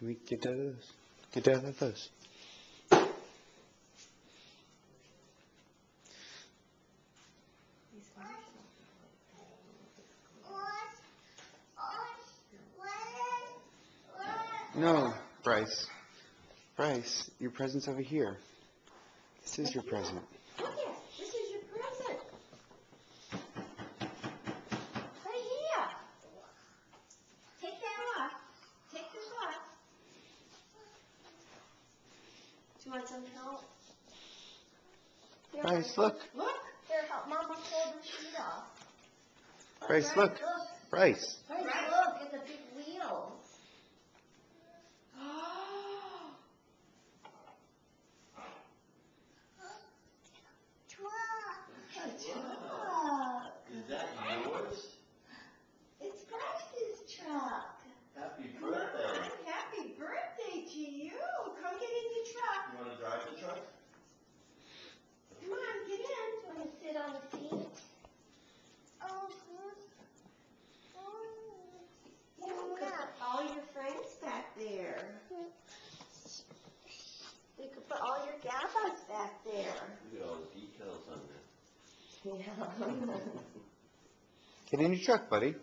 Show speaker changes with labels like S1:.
S1: Can we get out of this? Get out of this. No, Bryce. Bryce, your present's over here. This is your present.
S2: Look it. This is your present. Right here. Take that off. Take this off. Do you want some help? Here,
S1: Bryce, look.
S2: Look. Here, help Mama pull the sheet off.
S1: Bryce, look. Bryce.
S2: Bryce, look. It's a big wheel.
S3: Is that yours?
S2: It's Bryce's truck.
S3: Happy birthday.
S2: Happy birthday to you. Come get in the truck.
S3: You want to drive the truck?
S2: Come on, get in. Do you want to sit on the seat? Yeah, you could put all your friends back there. You could put all your gabbas back there.
S3: Look at all the details on that.
S2: Yeah.
S1: Get in your truck, buddy.